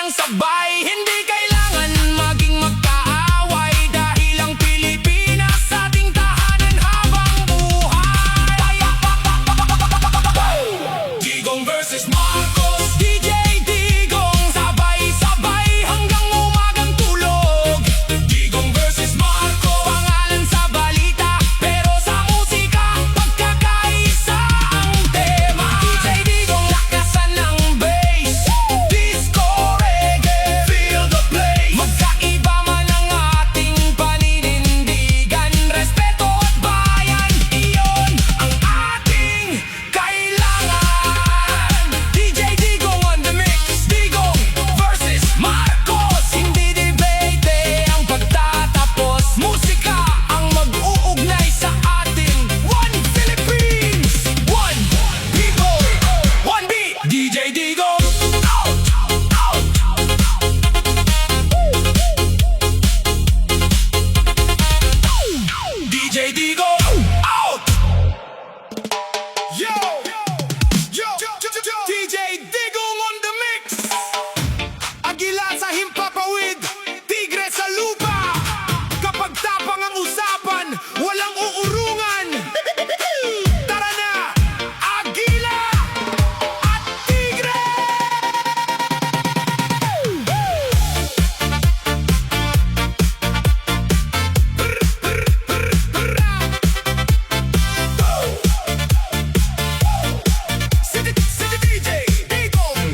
ng sabay. Hindi kailangan maging magkaaway, dahil ang Pilipinas ating tahanan habang buhay. Digong versus Marcos, DJ Digong, sabay-sabay hanggang umagang tulog. Digong versus Marcos, pangalan sa balita, pero sa musika pagkakaisa ang tema. DJ Digong, lakasan ng bass, disco, reggae, feel the place. Magkaiba man ang ating paninindigan, respeto at bayan, iyon ang ating kailangan. DJ Digong on the mix, Digong versus Marcos. Hindi debate ang pagtatapos, musika ang mag-uugnay sa ating One Philippines, one people, one beat. DJ Digong out, out, DJ Digong out. Yo, DJ Digong on the mix. Agila sa himpapawid, tigre sa lupa. Kapag tapang ang usapan, walang uurungan. Tara na, Agila at Tigre. Si DJ Digong.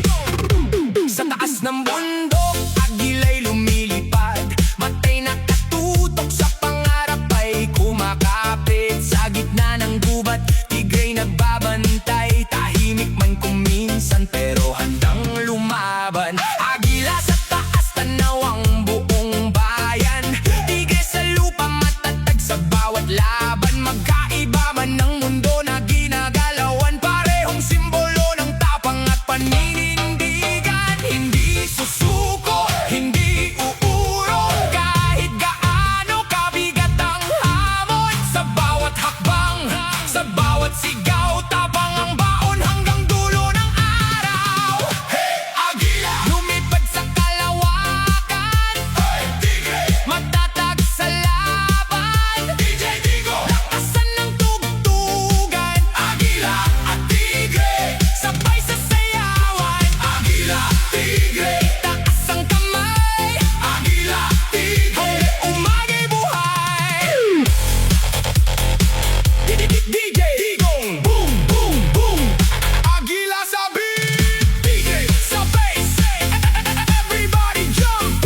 Sa taas ng bundok, agila'y lumilipad. Matay nakatutok sa pangarap ay kumakapit. Sa gitna ng gubat, tigra'y nagbabantay. Tahimik man kuminsan pero handang lumaban. Agila sa taas, tanaw ang buong bayan. Tigre sa lupa, matatag sa bawat laban. Magkaiba man ng mundo na ginagalawan, parehong simbolo ng tapang at paninindigan. Hindi susuko, hindi uurong, kahit gaano kabigat ang hamon. Sa bawat hakbang, sa bawat sigaw, tapang ang baon hanggang dulo ng araw. Hey, Agila! Lumipad sa kalawakan. Hey, Tigre! Matatag sa laban. DJ Digong! Lakasan ng tugtugan. Agila at Tigre, sabay sa sayawan. Agila, Tigre, taas ang kamay. Agila, Tigre, umagay buhay. DJ Digong, boom, boom, boom. Agila sa beat, Tigre sa bass. Everybody jump.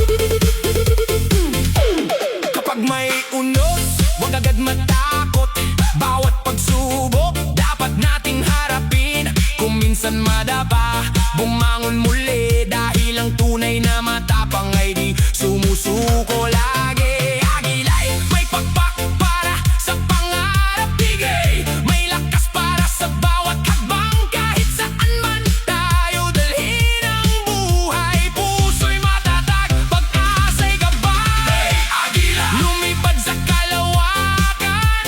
Kapag may unos, huwag agad matakot. Bawat pagsubok, dapat nating harapin. Kung minsan madapa, bumangon muli. Dahil ang tunay na matapang ay di sumusuko lagi. Agila'y may pagpak para sa pangarap. Tigre, may lakas para sa bawat hakbang. Kahit saan man tayo dalhin ang buhay, puso'y matatag, pag-asa'y gabay. Agila, lumipad sa kalawakan.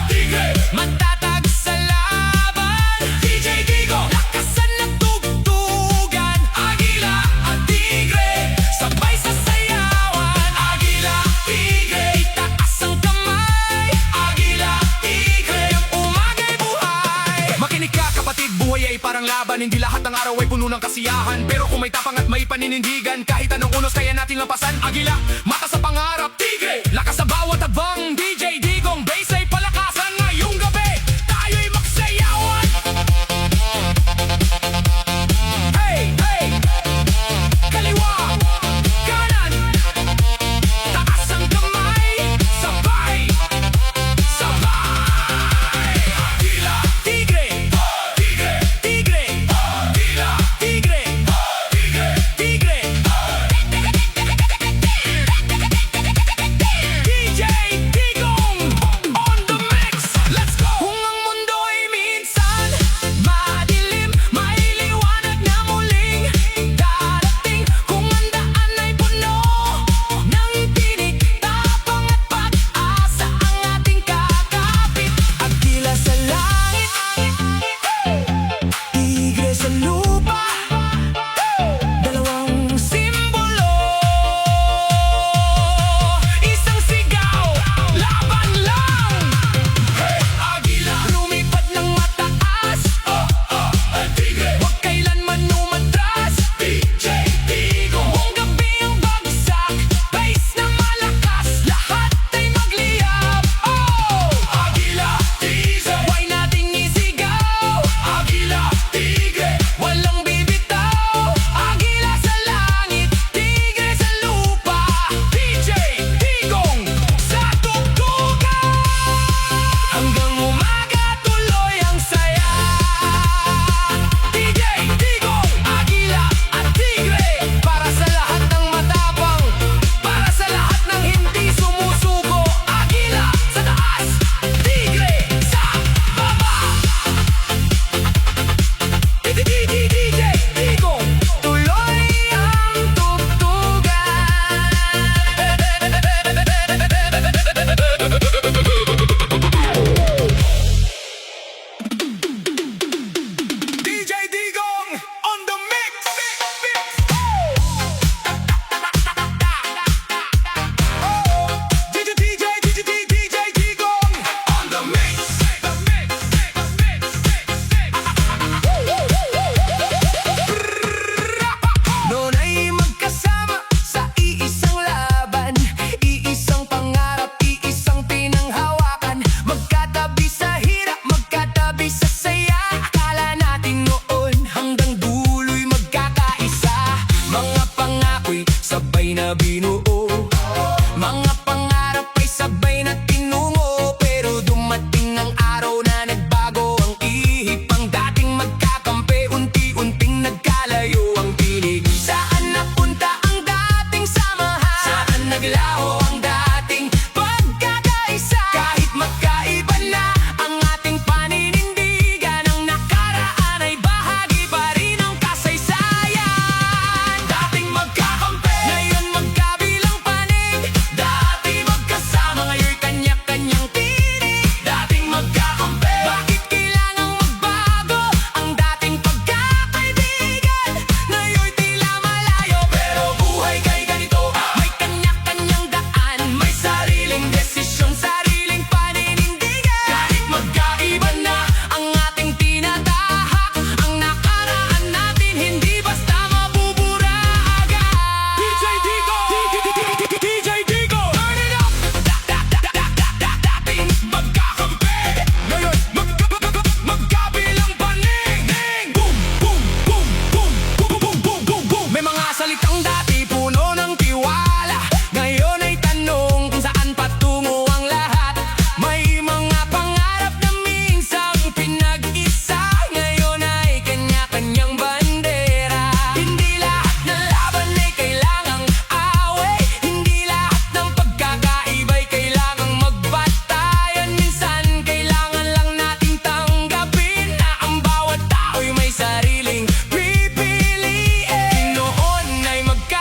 Tigre, matatag sa laban. DJ Digong, lakasan ng tugtugan. Agila at Tigre, sabay sa sayawan. Agila, Tigre, itaas ang kamay. Agila, Tigre, umagay buhay. Makinig ka kapatid, buhay ay parang laban. Hindi lahat ng araw ay puno ng kasiyahan, pero kung may tapang at may paninindigan, kahit anong unos kaya natin lampasan. Agila, mata sa pangarap. Tigre, lakas sa bawat habang. DJ Digong, bass ay palakasan. Ngayong gabi, tayo'y magsayawan. Hey, hey, kaliwa, kanan, taas ang kamay, sabay, sabay. Agila, Tigre, Tigre, Tigre, Agila, Tigre, Tigre, Tigre. DJ Digong. na binuo. Mga pangarap ay sabay na tinungo, pero dumating ang araw na nagbago ang ihip. Ang dating magkakampi, unti-unting nagkalayo ang tinig. Saan napunta ang dating samahan? Saan naglaho ang dating pagkakaisa? Kahit magkaiba na ang ating paninindigan, ang nakaraan ay bahagi pa rin ng kasaysayan. Dating magkakampi, ngayon magkabilang panig. Dati magkasama, ngayon'y kanya-kanyang tinig. Dating magkakampi, bakit kailangang magbago ang dating pagkakaibigan? Ngayon'y tila malayo, pero buhay kay ganito. May kanya-kanyang daan, may sariling desisyon, sariling paninindigan. Kahit magkaiba na ang ating tinatahak, ang nakaraan natin hindi basta mabubura agad. DJ Digo! DJ Digo! Turn it up! Dating magkakampi, ngayon magkabilang panig. Boom! Boom! Boom! Boom! Boom! Boom! Boom! Boom! Boom! May mga salitang dati puno ng tiwala, ngayon ay tanong kung saan patungo ang lahat. May mga pangarap na minsang pinag-isa, ngayon ay kanya-kanyang bandera. Hindi lahat ng laban ay kailangang away, hindi lahat ng pagkakaiba'y kailangang magbatayan. Minsan kailangan lang nating tanggapin na ang bawat tao'y may sariling pipiliin. Noon ay magkaiba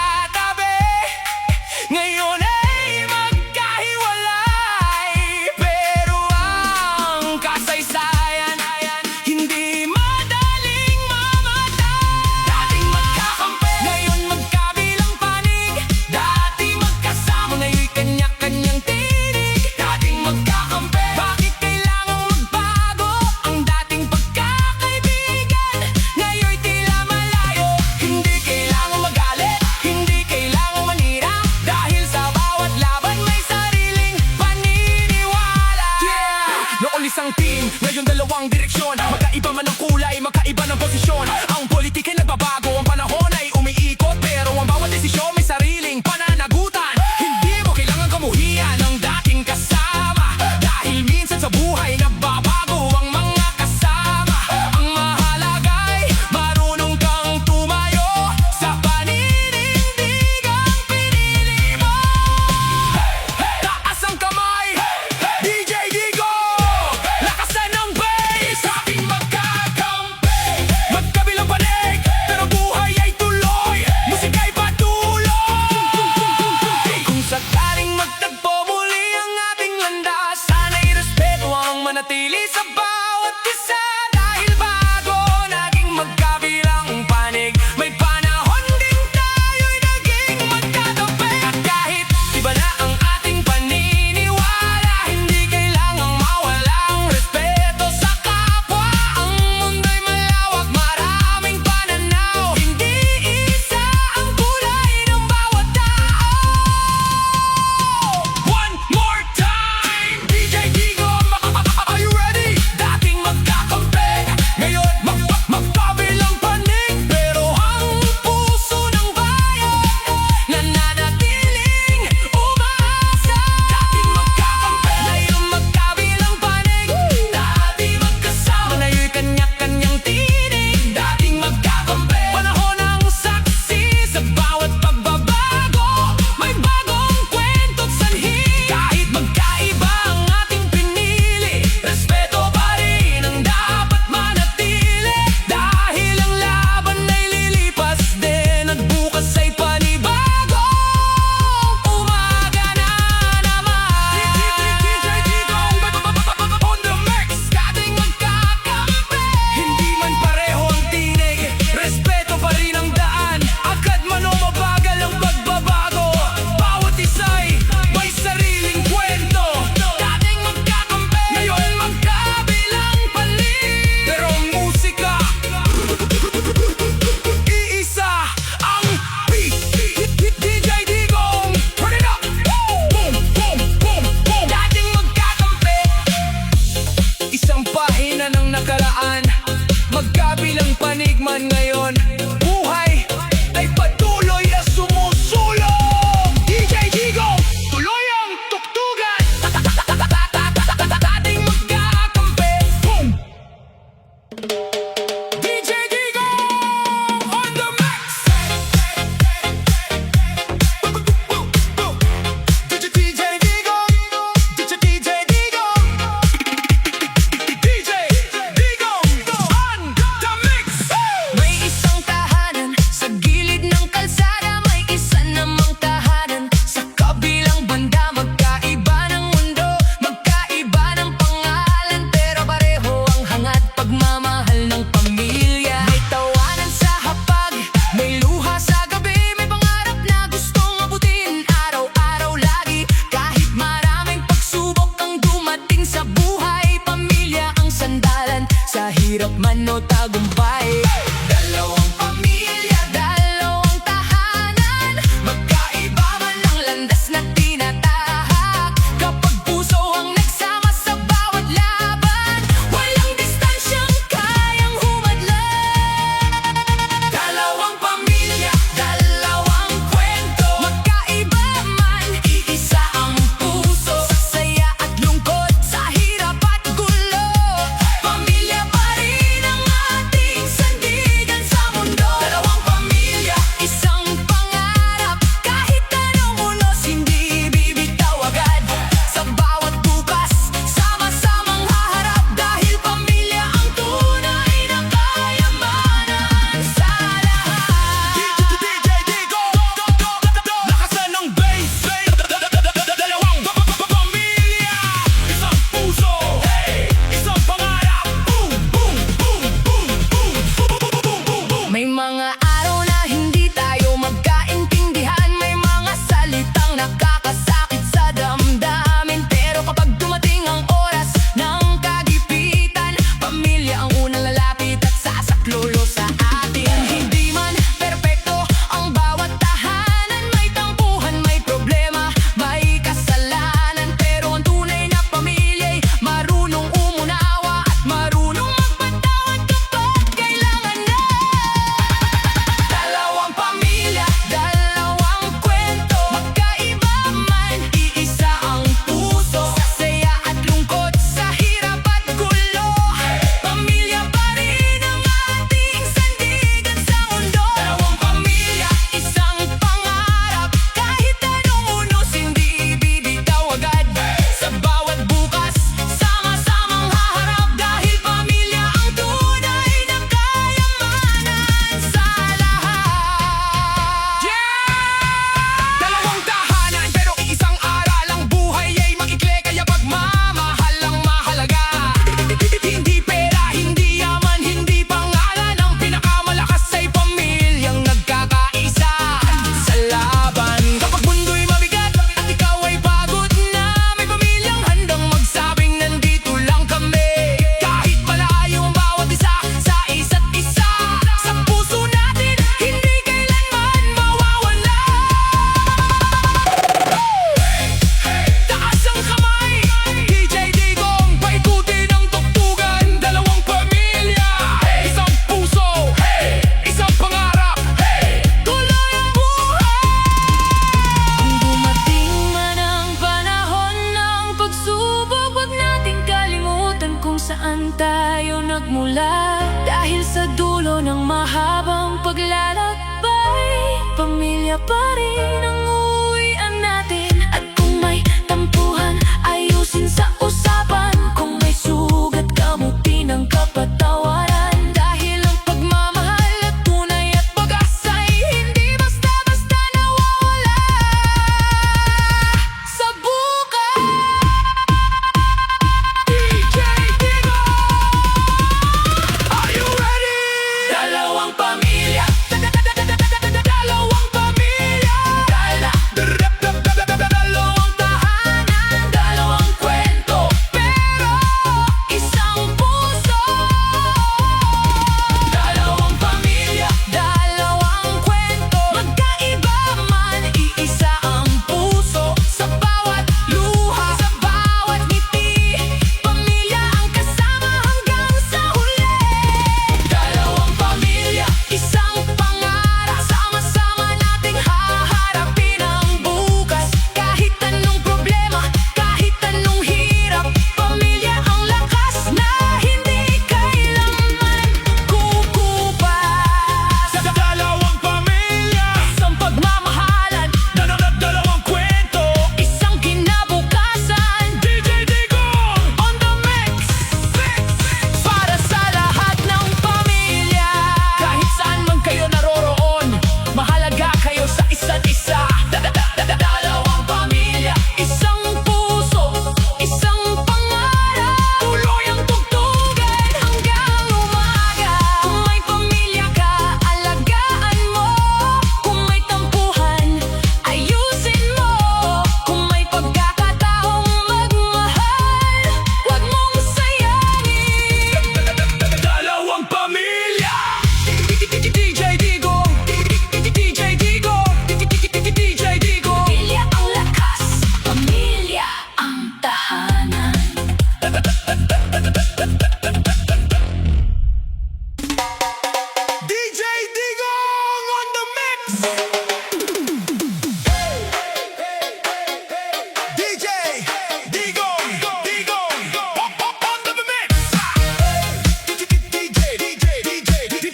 pamilya pa rin ang uuwian natin. At kung may tampuhan, ayusin sa usapan. Kung may sugat, gamutin ang kapatawaran. Dahil ang pagmamahal at tunay at pag-asa ay hindi basta-basta nawawala sa bukas. DJ Digo! Are you ready? Dalawang pamilya, dalawang pamilya, dalawang tahanan, dalawang kwento, pero isang puso. Dalawang pamilya, Dalawang kwento, magkaiba man, iisa ang puso. Sa bawat luha, sa bawat ngiti, pamilya ang kasama hanggang sa huli. dalawang pamilya, Isang pangarap, sama-sama nating haharapin ang bukas. Kahit anong problema, kahit anong hirap, pamilya ang lakas na hindi kailanman kukupas. dalawang pamilya, Isang pagmamahalan, dalawang kwento. isang kinabukasan. DJ Digo On the mix, para sa lahat ng pamilya. Kahit saan man kayo naroroon, mahalaga kayo sa isa't isa. dalawang pamilya, Isang puso, isang pangarap, tuloy ang tugtugan hanggang umaga. Kung may pamilya ka, alagaan mo. Kung may tampuhan, ayusin mo. Kung may pagkakataong magmahal, huwag mong sayangin. dalawang pamilya. DJ Digo, DJ Digo, DJ Digo. Pamilya ang lakas, pamilya ang tahanan. DJ Digo on the mix. DJ Digo on the mix.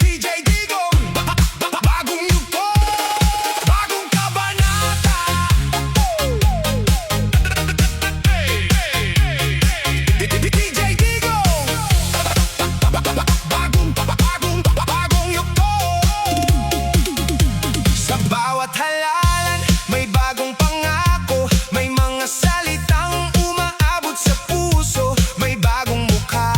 DJ Digo, bagong yugto, bagong kabanata. DJ Digo, bagong yugto. Sa bawat halalan, may bagong pangako. May mga salitang umaabot sa puso. May bagong mukha,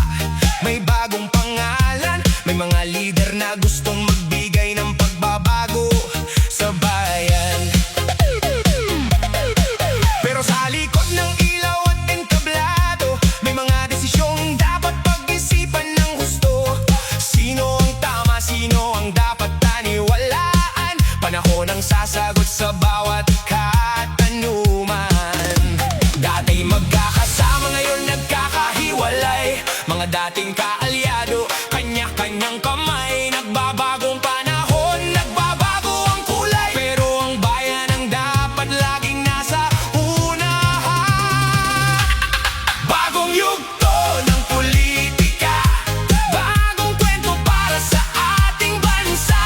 may bagong pangalan. May mga lider na gustong magbigay ng pagbabago sa bayan. Pero sa likod ng ilaw at entablado, may mga desisyong dapat pag-isipan ng husto. Sino ang tama, sino ang dapat taniwalaan? Panahon ang sasagot sa bawat katanungan. Dati magkakasama, ngayon nagkakahiwalay. Mga dating kaalyado, kanya-kanyang kamay. Nagbabagong panahon, nagbabago ang kulay. Pero ang bayan ang dapat laging nasa unahan. Bagong yugto ng politika, bagong kwento para sa ating bansa.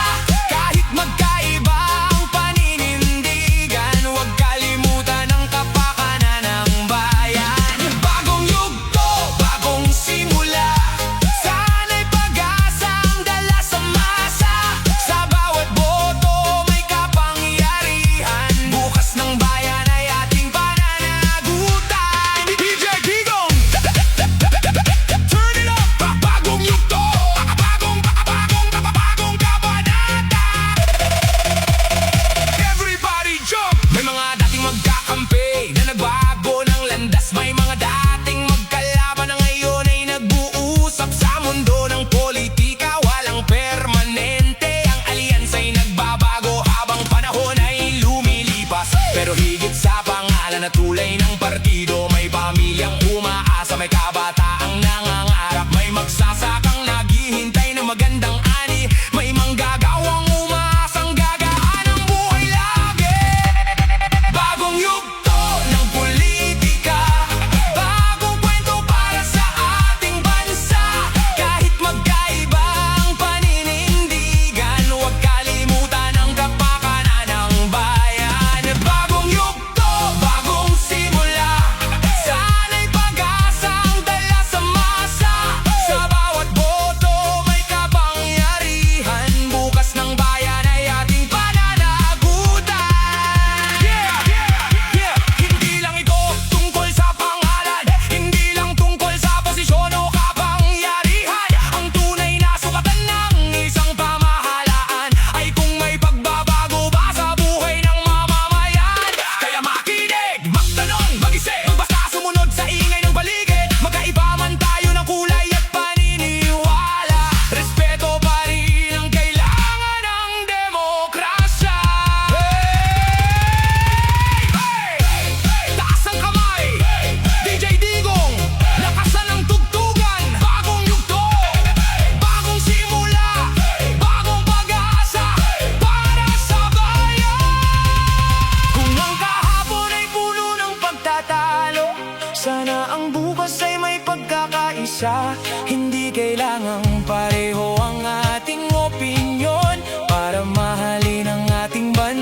Kahit magkaiba ang paninindigan, huwag kalimutan ang kapakanan ng bayan. Bagong yugto, bagong simula, sana'y pag-asa ang dala sa masa. Sa bawat boto may kapangyarihan, bukas ng bayan ay ating pananagutan. DJ Digong, turn it up. Bagong yugto, bagong kabanata. Everybody jump! May mga dating magkakampi na nagbago ng landas. May mga dating magkalaban na ngayon ay nag-uusap. Sa mundo ng politika, walang permanente. Ang alyansa'y nagbabago habang panahon ay lumilipas. Pero higit sa pangalan at tulay ng partido, may pamilyang umaasa, may kabataang nangangarap. May magsasakang naghihintay ng magandang ani. May manggagawang umaasang gagaan ang buhay lagi. Bagong yugto ng politika, bagong kwento para sa ating bansa. Kahit magkaiba ang paninindigan, huwag kalimutan ang kapakanan ng bayan.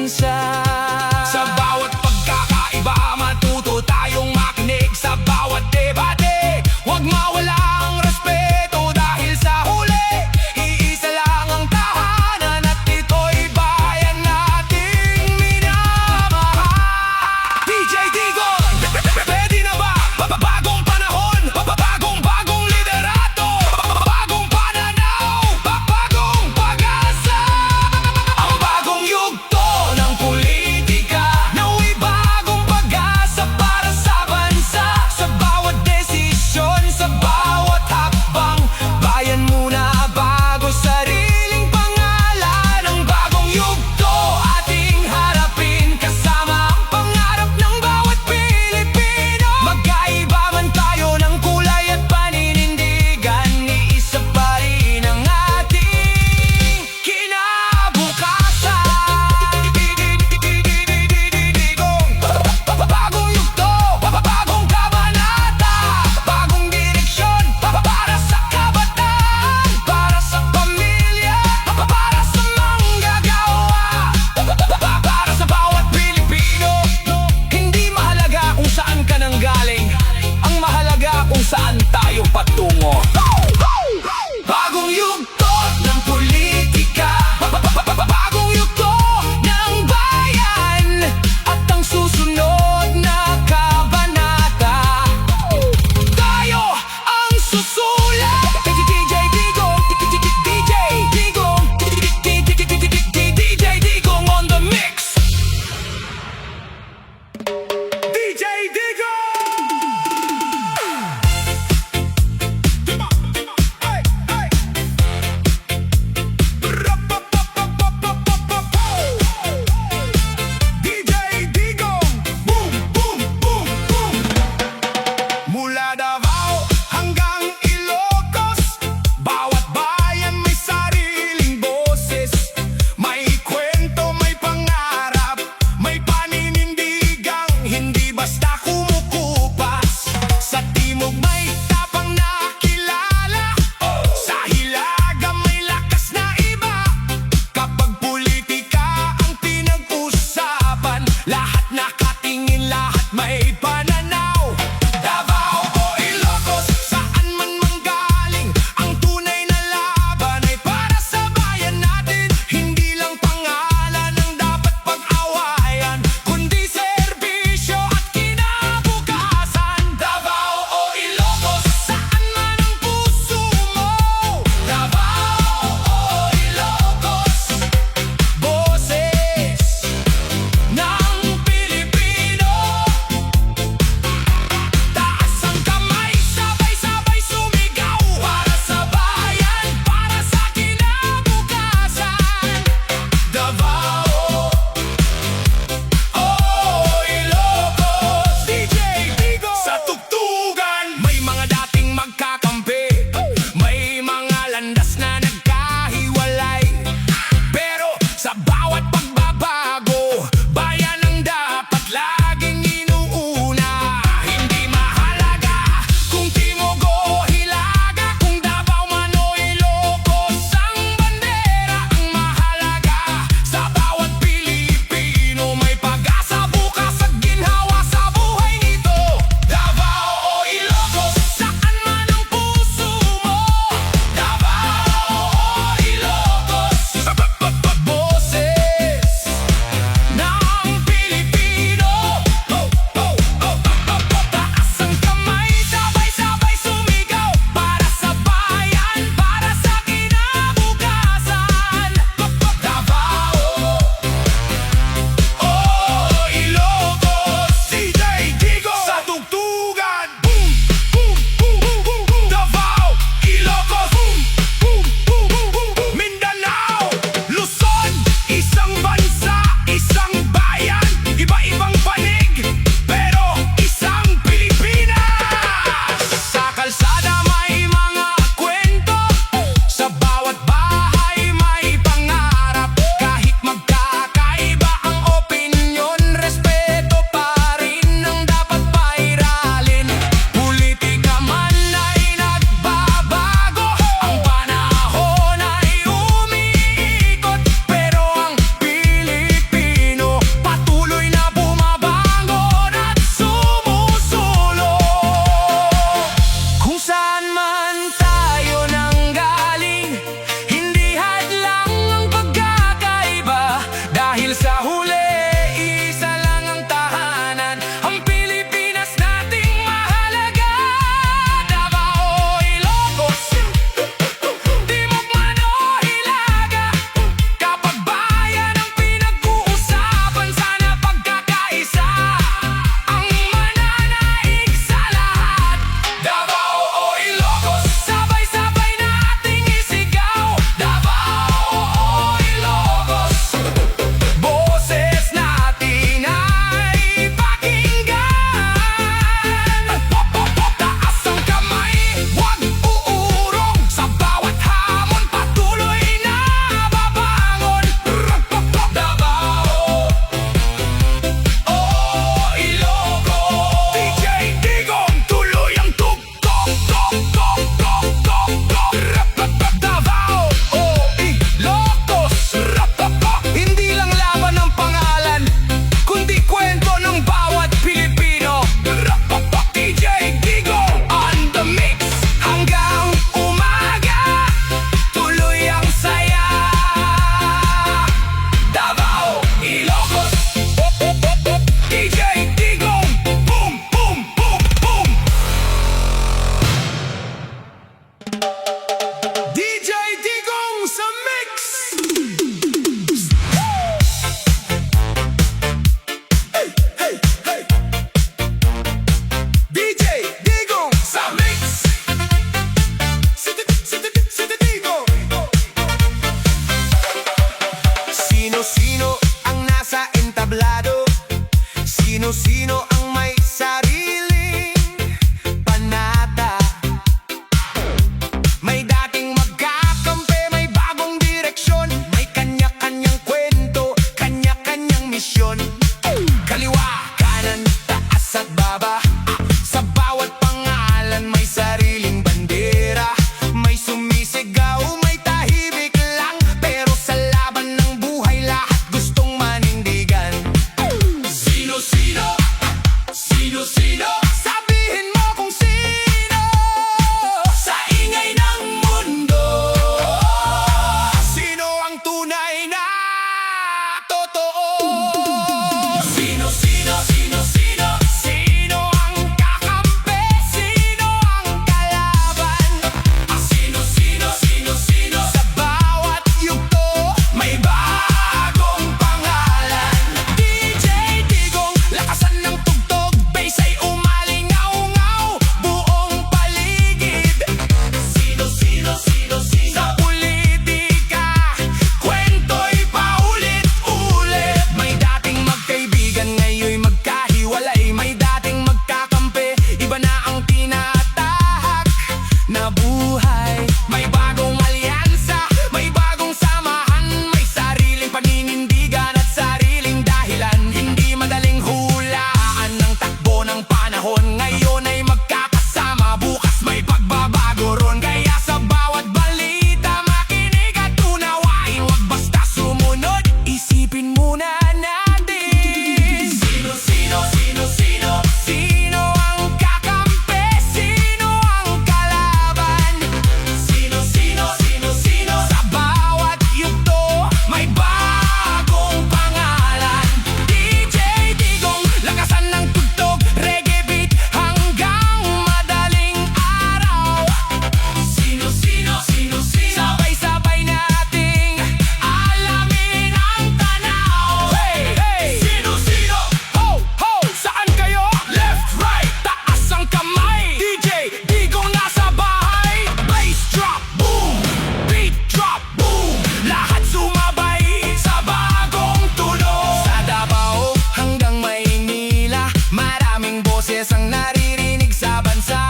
bansa. Sa bawat pagkakaiba, matuto tayong makinig. Sa bawat debate, huwag mawala ang respeto. Dahil sa huli, iisa lang ang tahanan. At ito'y bayan nating minamahal. DJ Digon, pwede na ba? Bagong panahon, bagong liderato, bagong pananaw, bagong pag-asa. Ang bagong yugto ng pulitika. desisyon. Kaliwa, kanan, taas at baba. Sa bawat pangalan may sariling bandera. May sumisigaw, may tahimik lang, pero sa laban ng buhay lahat gustong manindigan. Sino-sino? Sino-sino? Sabihin mo kung sino sa ingay ng mundo. Sino ang tunay na totoo? Sino-sino? Sino-sino? Sino ang kakampi? Sino ang kalaban? Sino-sino? Sino-sino? Sa bawat yugto may bagong pangalan. DJ Digong, lakasan ng tugtog, bass ay umalingaw-ngaw buong paligid. Sino-sino? Sino-sino? Sa politika, kwento'y paulit-ulit. May dating magkaibigan, ngayon'y magkahiwalay. May dating magkakampi, iba na ang tinatahak na buhay. May bagong alyansa, may bagong samahan, may sariling paninindigan at sariling dahilan. Hindi madaling hulaan ng takbo ng panahon. Ngayon ay magkakasama, bukas may pagbabago ron. Kaya sa bawat balita makinig at unawain, wag basta sumunod, isipin muna natin. Sino-sino? Sino-sino? Sino ang kakampi? Sino ang kalaban? Sino-sino? Sino-sino? Sa bawat yugto may bagong pangalan. DJ Digong, lakasan ng tugtog, reggae beat hanggang madaling araw. Sino-sino? Sino-sino? Sabay-sabay nating alamin ang tanaw. Hey! Hey! Sino-sino? Ho! Ho! Saan kayo? Left, right, taas ang kamay. DJ Digong nasa bahay. Bass drop, boom! Beat drop, boom! Lahat sumabay sa bagong tunog. Sa Davao hanggang Maynila, maraming boses ang naririnig sa bansa.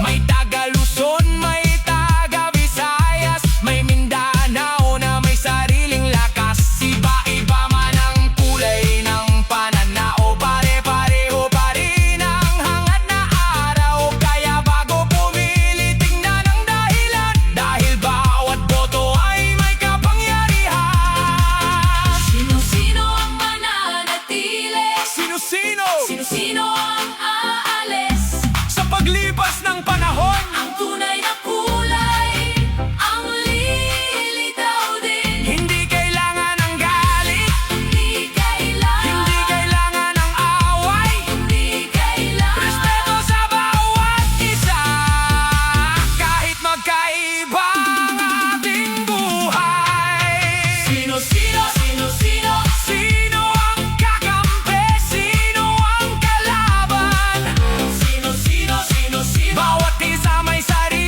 May taga Luzon, may taga Visayas, may Mindanao na may sariling lakas. Iba-iba man ang kulay ng pananao, pare-pareho pa rin ang hangad na araw. Kaya bago pumili, tingnan ang dahilan, dahil bawat boto ay may kapangyarihan. Sino-sino ang mananatili? Sino-sino? Sino-sino ang aalis? Sa paglipas ng panahon, Ang tunay na kulay ang lilitaw din. hindi kailangan ng galit, Hindi hindi kailangan ng away. Respeto sa bawat isa, kahit magkaiba ang ating buhay. Sino-sino? Sino-sino? Sino ang kakampi? Sino ang kalaban? Sino-sino? Sino-sino? Bawat isa may sarili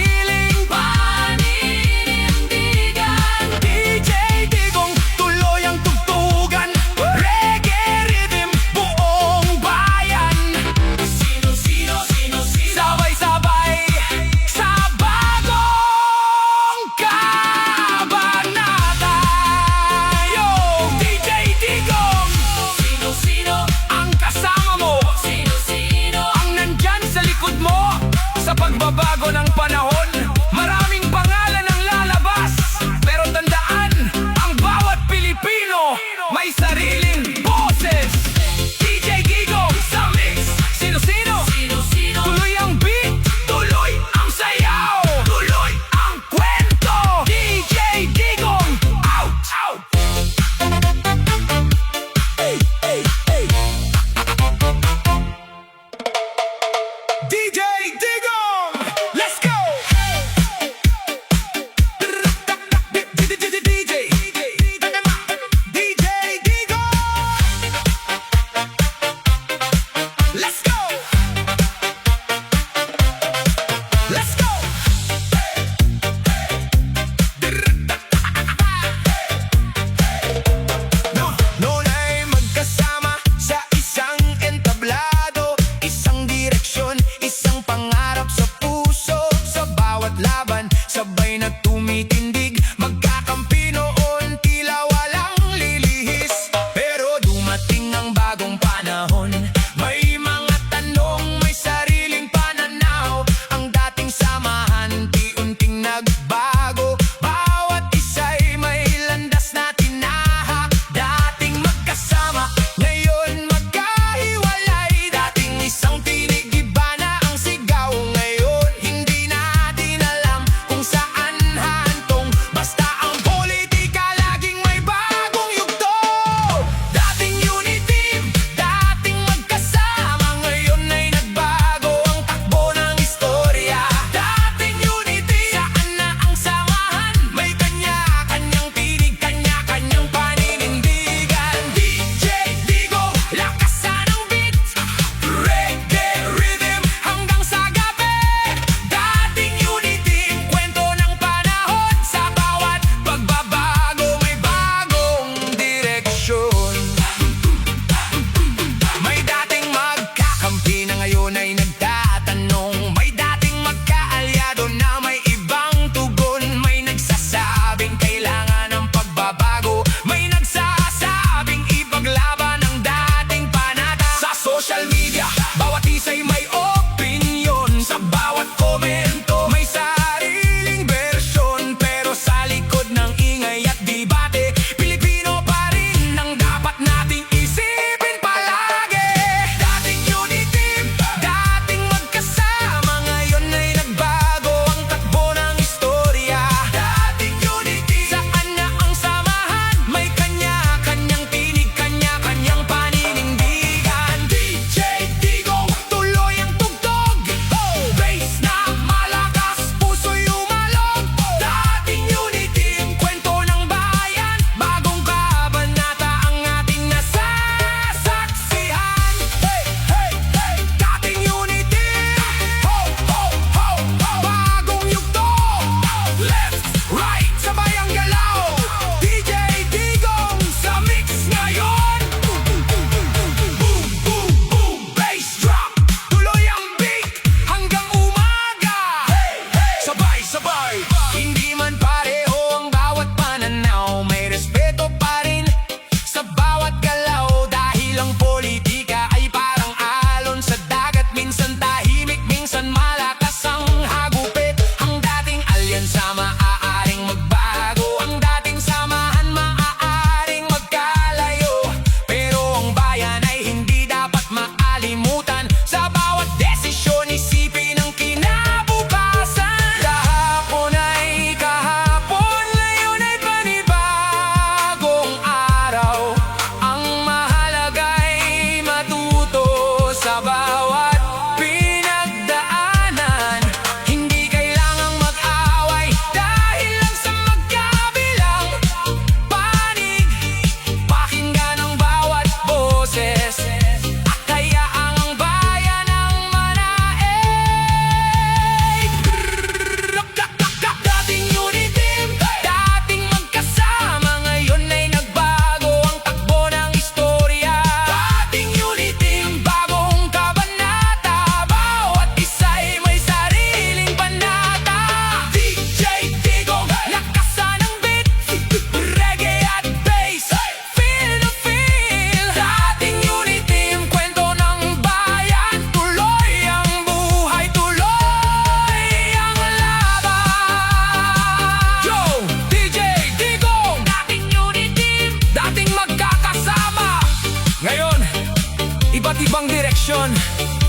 iba't ibang direksyon,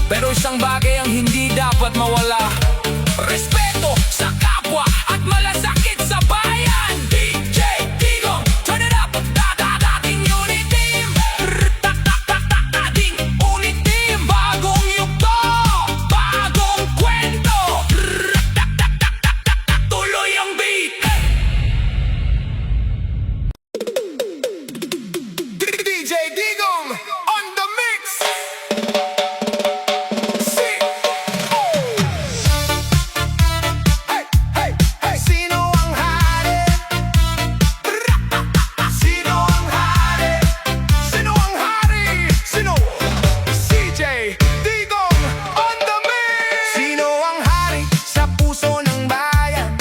pero isang bagay ang hindi dapat mawala: respeto sa kapwa at malasakit sa bayan. DJ Digong, turn it up. Dating unit team. Dating unit team. Bagong yugto, bagong kwento. Tuloy ang beat. DJ Digong on the mix. Sino ang hari? Sino ang hari? Sino ang hari? Sino? CJ Digong on the mix. Sino ang hari sa puso ng bayan?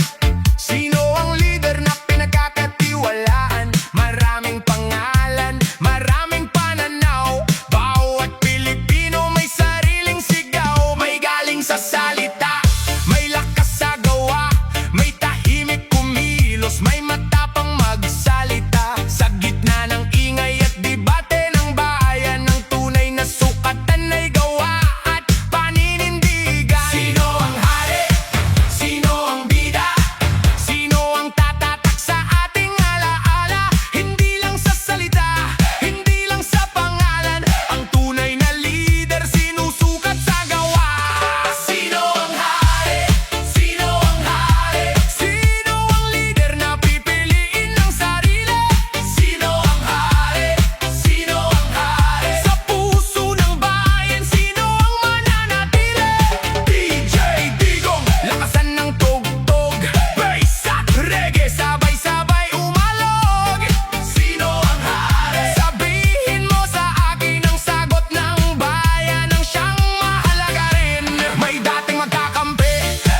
Sino ang leader na pinagkakatiwalaan? Maraming pangalan, maraming pananaw. Bawat Pilipino may sariling sigaw. May galing sa salita, may lakas sa gawa, may tahimik kumilos, may matapang magsalita. Sa gitna ng ingay at debate ng bayan, ang tunay na sukatan ay gawa at paninindigan. Sino ang hari? Sino ang bida? Sino ang tatatak sa ating alaala? Hindi lang sa salita, hindi lang sa pangalan, ang tunay na leader sinusukat sa gawa. Sino ang hari? Sino ang hari? Sino ang leader na pipiliin ng sarili? Sino ang hari? Sino ang hari? Sa puso ng bayan, sino ang mananatili? DJ Digong, lakasan ng tugtog, bass at reggae, sabay-sabay umalog. Sino ang hari? Sabihin mo sa akin ang sagot ng bayan, ang siyang mahalaga rin. May dating magkakampi,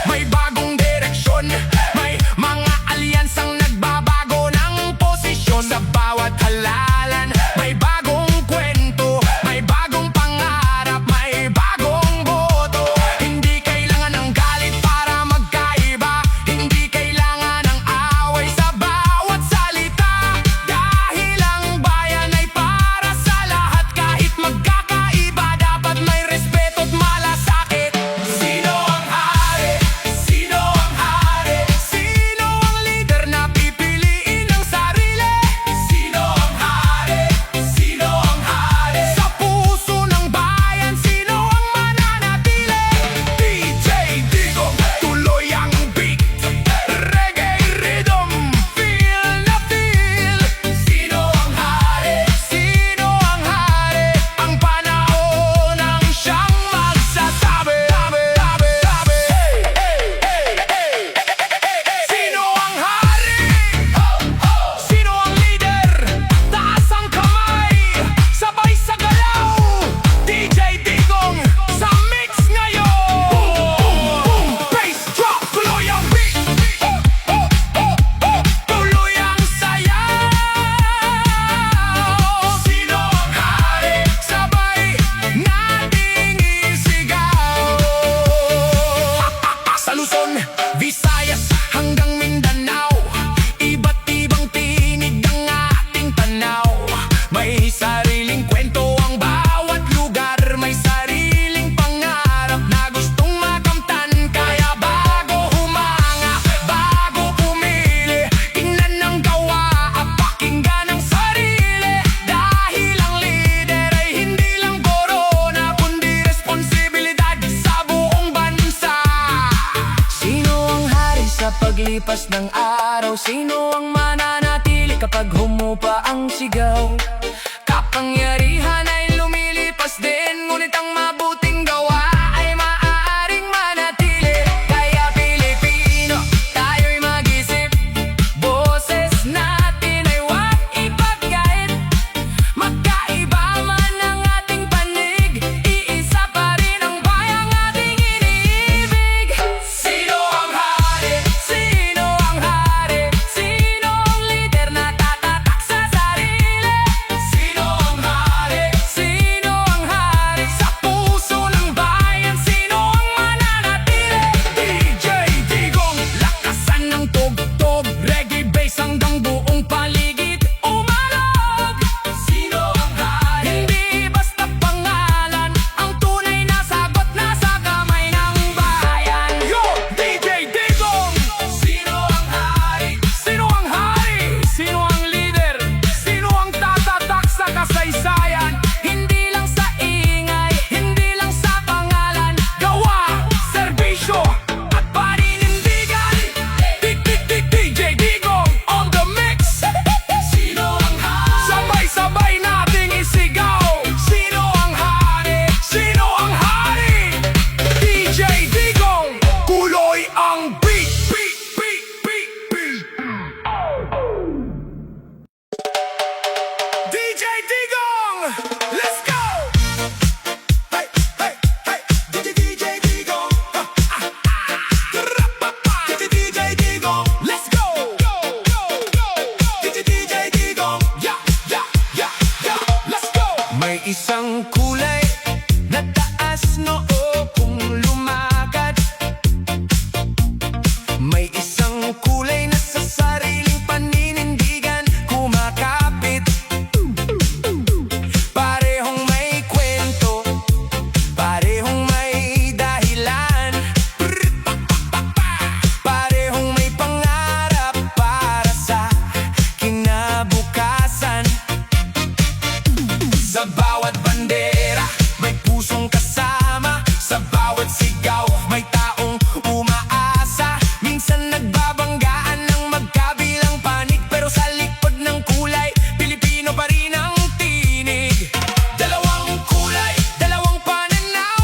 may bagong direksyon, may mga alyansang nagbabago ng posisyon. Sa bawat halalan, may bagong kwento, may bagong pangarap, may bagong boto. Hindi kailangan ng galit para magkaiba, hindi kailangan ng away sa bawat salita. Dahil ang bayan ay para sa lahat, kahit magkakaiba, dapat may respeto at malasakit. Sino ang hari? Sino ang hari? Sino ang leader na pipiliin ng sarili? Sino ang hari? Sino ang hari? Sa puso ng bayan, sino ang mananatili? DJ Digong, tuloy ang beat, reggae rhythm, feel na feel. Sino ang hari? Sino ang hari? Ang panahon ang siyang magsasabi. Sino ang hari? Sino ang leader? Taas ang kamay, sabay sa galaw. DJ Digong sa mix ngayon. Bass drop, tuloy ang beat, tuloy ang sayaw. Sino ang hari? Sabay nating isigaw. Sa Luzon, Visayas hanggang Mindanao, iba't ibang tinig ang ating tanaw. May sariling kwento ang bawat lugar, may sariling pangarap na gustong makamtan. Kaya bago humanga, bago pumili, tingnan ng gawa at pakinggan ang sarili. Dahil ang leader ay hindi lang korona, kundi responsibilidad sa buong bansa. Sino ang hari sa paglipas ng araw? Sino ang mananatili kapag humupa ang sigaw? Kapangyarihan ay lumilipas din, ngunit ang mabuting gawa ay maaaring manatili. Kaya Pilipino, tayo'y mag-isip, boses natin ay huwag ipagkait. Magkaiba man ang ating panig, iisa pa rin ang bayang ating iniibig. Sino ang hari? Sino ang hari? Sino ang leader na tatatak sa sarili? Sino ang hari? Sino ang hari? Sa puso isang kulay na taas noo kung lumakad. May isang kulay na sa sariling paninindigan kumakapit. Parehong may kwento, parehong may dahilan, parehong may pangarap para sa kinabukasan. Sa bawat bandera, may pusong kasama. Sa bawat sigaw, may taong umaasa. Minsan nagbabanggaan ng magkabilang panig, pero sa likod ng kulay, Pilipino pa rin ang tinig. Dalawang kulay, dalawang pananaw,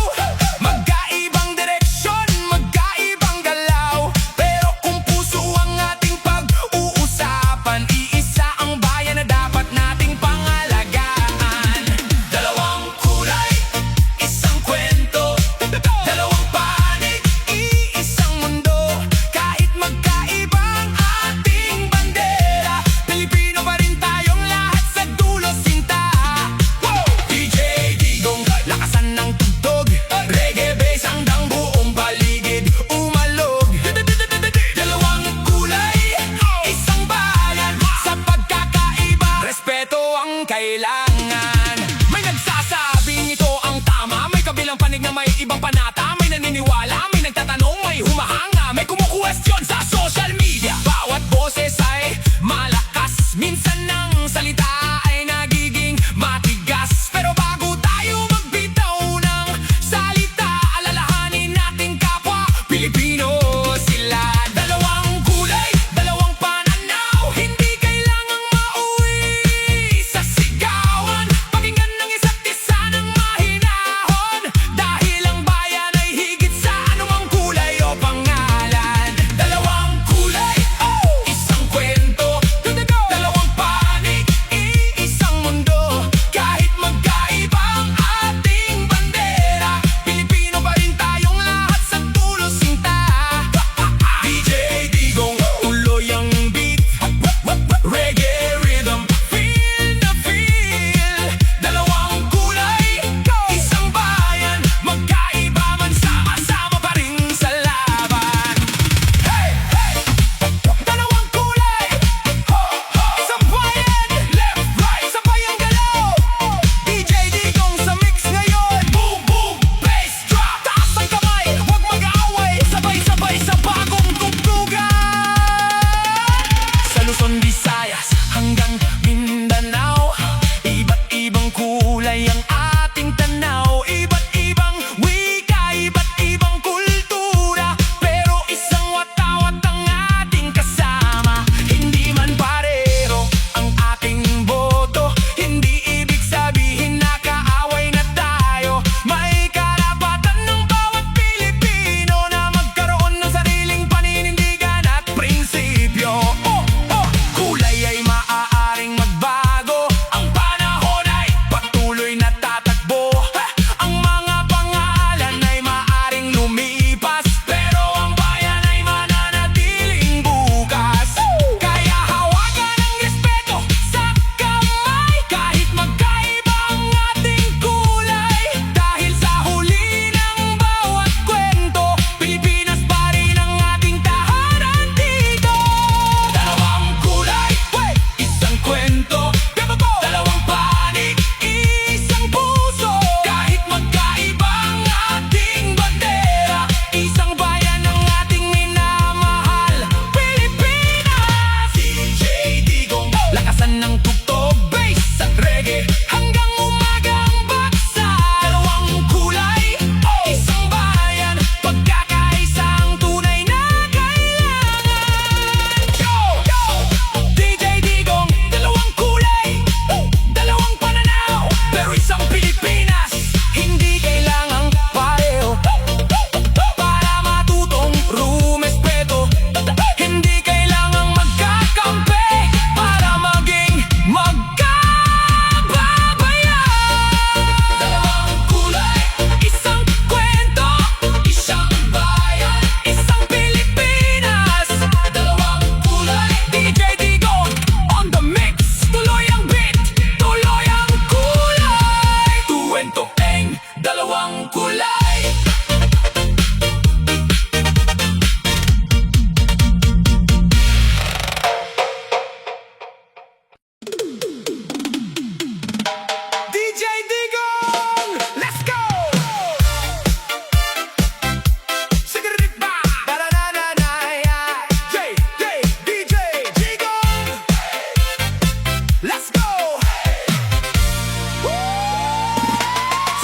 magkaibang direksyon, magkaibang galaw. Pero kung puso ang ating pag-uusapan, iisa ang bayan na dapat nating pangalagaan. Dalawang kulay, isang kwento, dalawang panig, iisang mundo. Kahit magkaibang ating bandera, Pilipino pa rin tayong lahat sa dulo sinta. DJ Digong, lakasan ng tugtog, reggae bass hanggang buong paligid umalog. Dalawang kulay, isang bayan, sa pagkakaiba, respeto ang kailangan. May nagsasabing ito ang tama, may kabilang panig na may ibang panata. May naniniwala, may nagtatanong, may humahanga, may kumukwestiyon sa social media. Bawat boses ay malakas, minsan ng salita ay nagiging matigas. Pero bago tayo magbitaw ng salita, alalahanin nating kapwa Pilipino sila. Dalawang kulay, dalawang pananaw, hindi kailangang mauwi sa sigawan. Pakinggan ng isa't isa ng mahinahon, dahil ang bayan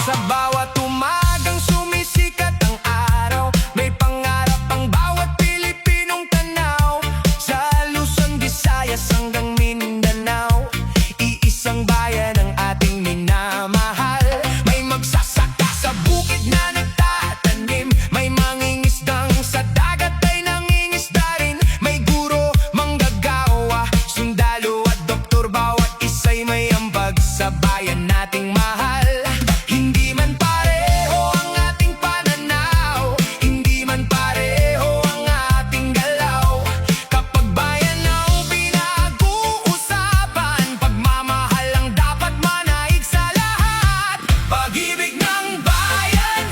Sa bawat umagang sumisikat ang araw, may pangarap ang bawat Pilipinong tanaw. Sa Luzon, Visayas hanggang Mindanao, iisang bayan ang ating minamahal. May magsasaka sa bukid na nagtatanim, may mangingisdang sa dagat ay nangingisda rin. May guro, manggagawa, sundalo at doktor, bawat isa'y may ambag sa bayan nating mahal. Hindi man pareho ang ating pananaw, hindi man pareho ang ating galaw. Kapag bayan ang pinag-uusapan, pagmamahal ang dapat manaig sa lahat. Pag-ibig ng bayan,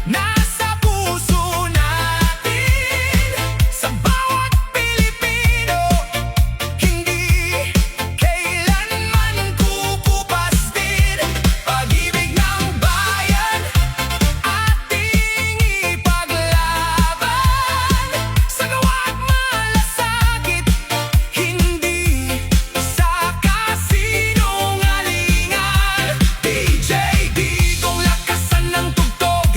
nasa puso natin. Sa bawat Pilipino, hindi kailanman kukupas din. Pag-ibig ng bayan, ating ipaglaban. Sa gawa at malasakit, hindi sa kasinungalingan. DJ Digong, lakasan ng tugtog,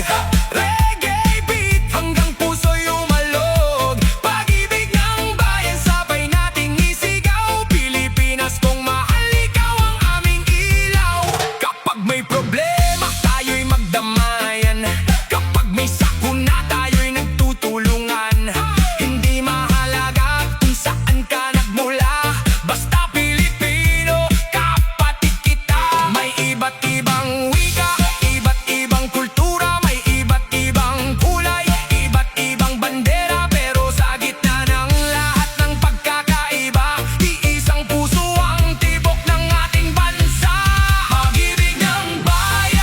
reggae beat hanggang puso'y umalog. Pag-ibig ng bayan, sabay nating isigaw. Pilipinas, kung mahal, ikaw ang aming ilaw. Kapag may problema, tayo'y magdamayan. Kapag may sakuna, tayo'y nagtutulungan. Hindi mahalaga kung saan ka nagmula, basta Pilipino, kapatid kita. May iba't ibang wika, iba't ibang kultura, may iba't ibang kulay, iba't ibang bandera, pero sa gitna ng lahat ng pagkakaiba, iisang puso ang tibok ng ating bansa. Pag-ibig ng bayan,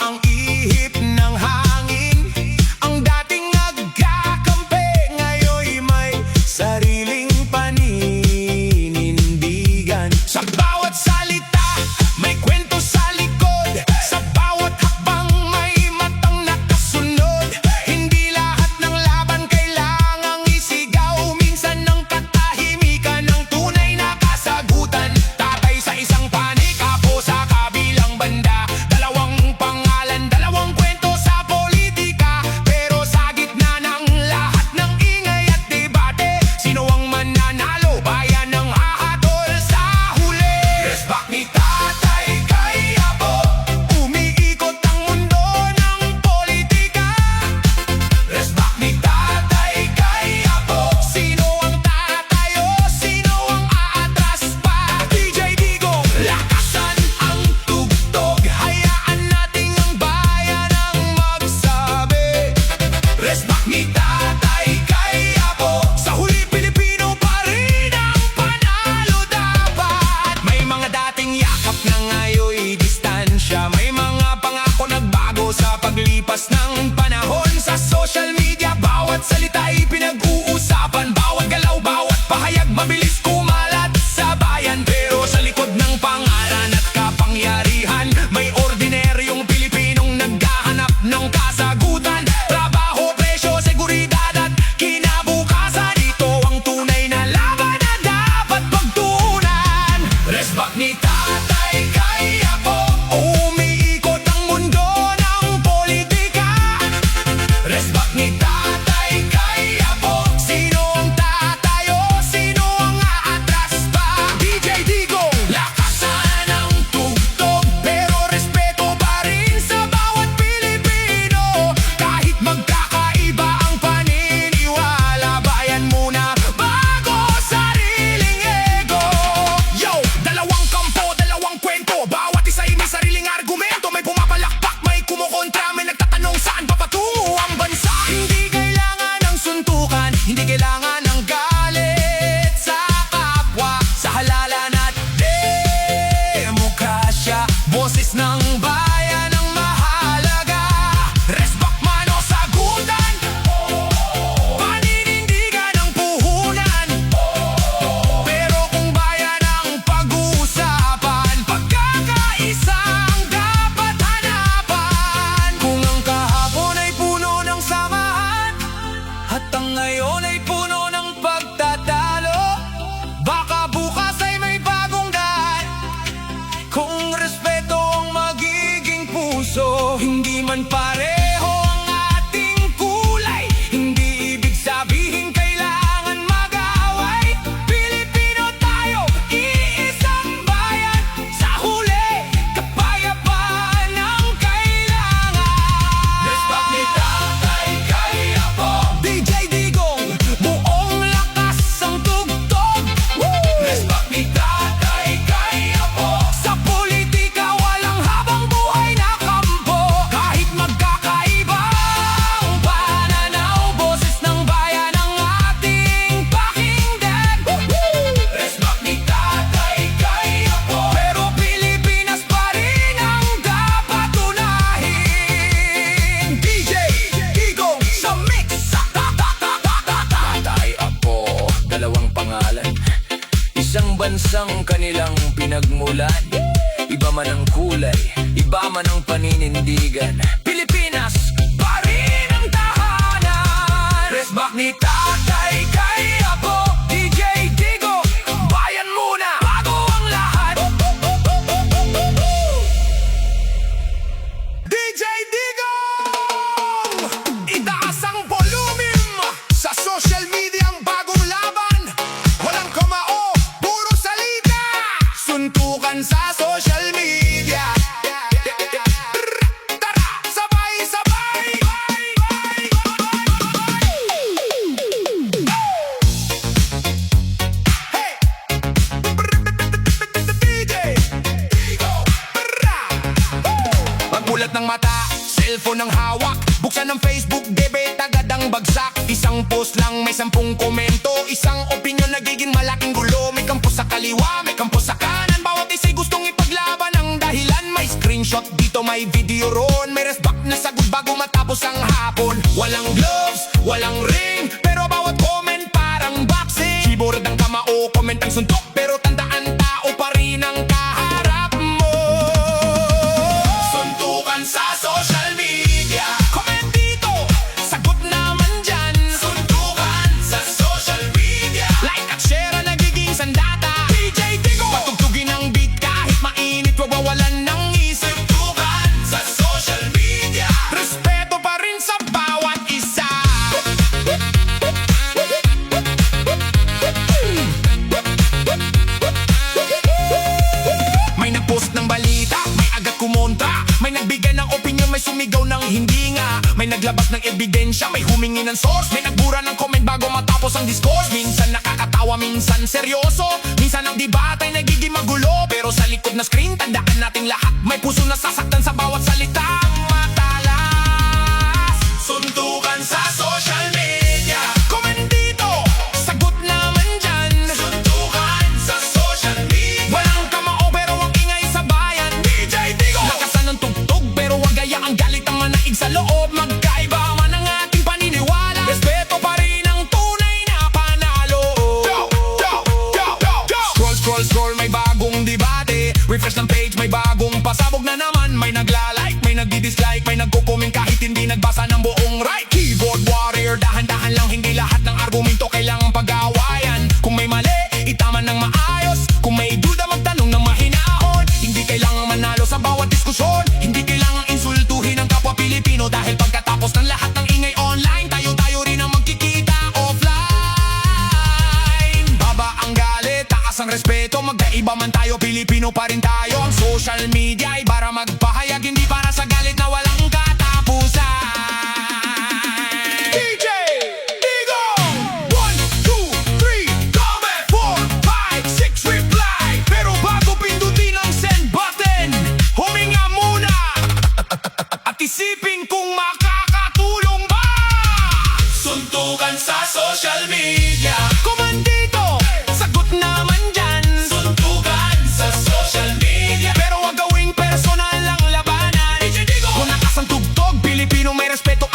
ang ihip ng hangin. Ang dating nagkakampi, ngayon may sariling paninindigan. Sa bawat salita, may kwento sa likod. Sa bawat hakbang, may matang nakasunod. Hindi lahat ng laban kailangang isigaw. Minsan ng katahimikan ng tunay na kasagutan. Tatay sa isang panig, apo sa kabilang banda. Dalawang pangalan, dalawang kwento sa politika. Pero sa gitna ng lahat ng ingay at debate, sino ang mananalo? Bayan ang hahatol sa huli. Resbak ni tatay kay apo, umiikot ang mundo ng politika. Resbak ni tatay kay apo, sino ang tatayo, sino ang aatras pa? DJ Digong, lakasan ang tugtog, hayaan natin ang bayan ang magsabi. Resbak ni tatay kay apo, sa huli Pilipino pa rin ang panalo dapat. May mga dating yakap na ngayoy distansya. May mga pangako nagbago sa paglipas ng panahon. Sa social media, bawat salita ay pinag-uusapan. Bawat galaw, bawat pahayag, mabilis kumalat sa bayan. Pero sa likod ng pangalan at kapangyarihan, may ordinaryong Pilipinong naghahanap ng kasagutan. Trabaho, presyo, seguridad at kinabukasan. Ito ang tunay na laban na dapat pagtuunan. Resbak ni tatay kay apo, umiikot ang mundo ng politika. Resbak ni tatay kay apo, sino ang tatayo, sino ang aatras pa? DJ Digong, lakasan ang tugtog, pero respeto pa rin sa bawat Pilipino. Kahit magkakaiba ang paniniwala, bayan muna bago sariling ego. Yo, dalawang kampo, dalawang kwento, bawat isa ay may sariling argumento. May pumapalakpak, may kumukontra, may nagtatanong saan pa patungo ang bansa. Hindi kailangan ng suntukan, hindi kailangan ng galit sa kapwa. Sa halalan at demokrasya, boses ng bayan ang mahalaga. Resbak man o sagutan, paninindigan ang puhunan. Pero kung bayan ang pag-uusapan, pagkakaisa ang dapat hanapan. Kung ang kahapon ay puno ng samahan at ang ngayon ay puno ng pagtatalo, baka bukas ay may bagong daan. Kung respeto ang magiging puso, hindi man pareho ang ating kulay, hindi ibig sabihin kailangan mag-away. Pilipino tayo, iisang bayan, sa huli kapayapaan ang kailangan. Resbak ni tatay kay apo, DJ Digong, buong lakas ang tugtog. Resbak ni tatay kay apo, sa politika walang habang buhay na kampo. Kahit magkakaiba ang pananaw, boses ng bayan ang ating pakinggan. Resbak ni tatay kay apo, pero Pilipinas pa rin ang dapat unahin. DJ Digong sa mix. Tatay apo, dalawang pangalan, isang bansang kanilang pinagmulan. Iba man ang kulay, iba man ang paninindigan, Pilipinas pa rin ang tahanan. Resbak ni tatay kay apo, DJ Digong, bayan muna bago ang lahat. DJ Digong, itaas ang volume sa social media, ang bagong laban. Walang kamao, puro salita, suntukan sa social media. Tara, sabay-sabay. Hey! DJ Digong. Pagmulat ng mata, cellphone ang hawak, buksan ng Facebook, debate agad ang bagsak. Isang post lang, may 10 komento, isang opinion nagiging malaking gulo. May kampo sa kaliwa, may kampo sa kanan, bawat isa'y gustong ipaglaban ang dahilan. May screenshot screenshot dito, may video ron. May respect na sagot bago matapos ang hapon. Walang gloves, walang ring, pero bawat comment parang boxing. Keyboard ang kamao, comment ang suntok, pero tandaan tao pa rin ang kaharap mo. Suntukan sa social media, comment dito, sagot naman dyan. Suntukan sa social media, like at share ang nagiging sandata. DJ Digo, patugtugin ang beat kahit mainit, wag wawalan ng isip. Suntukan sa social media, respeto pa rin sa bawat isa. May nagpost ng balita, may agad kumontra, may nagbigay ng opinion, may sumigaw ng hindi nga, may naglabas ng ebidensya, may humingi ng source, may nagbura ng comment bago matapos ang discourse. Minsan nakakatawa, minsan seryoso, minsan ang debate ay nagiging magulo, pero sa likod na screen tandaan nating lahat may puso na sasaktan sa bawat salitang matalas. Suntukan sa social media, comment dito, sagot naman dyan. Suntukan sa social media, walang kamao pero ang ingay sa bayan. DJ Digo, lakasan ng tugtog pero wag gaya ang galit ang manaig sa loob. Magkaiba man ang ating paniniwala, respeto pa rin ang tunay na panalo. Scroll, scroll, scroll, may bagong debate. Refresh ng page, may bagong pasabog na naman. May nagla-like, may nagdi-dislike, may nagko-comment kahit hindi nagbasa ng buong right. Keyboard warrior, dahan-dahan lang, hindi lahat ng argumento kailangang pag-awayan. Kung may mali, itama ng maayos. Kung may duda, magtanong ng mahinahon. Hindi kailangang manalo sa bawat diskusyon. Hindi kailangang insultuhin ang kapwa Pilipino, dahil pagkatapos ng lahat ng ingay online, tayo-tayo rin ang magkikita offline. Baba ang galit, taas ang respeto, magkaiba man tayo, Pilipino pa rin tayo. Ang social media ay para magpahayag, hindi para sa galit na walang katapusan. DJ Digo! 1, 2, 3, comment 4, 5, 6, reply. Pero bago pindutin ang send button, huminga muna at isipin kung makakatulong ba. Suntukan sa social media, comment dito, sagot naman dyan. Suntukan sa social media, pero wag gawing personal lang labanan. DJ Digo, kung nakasang tugtog, Pilipino may respeto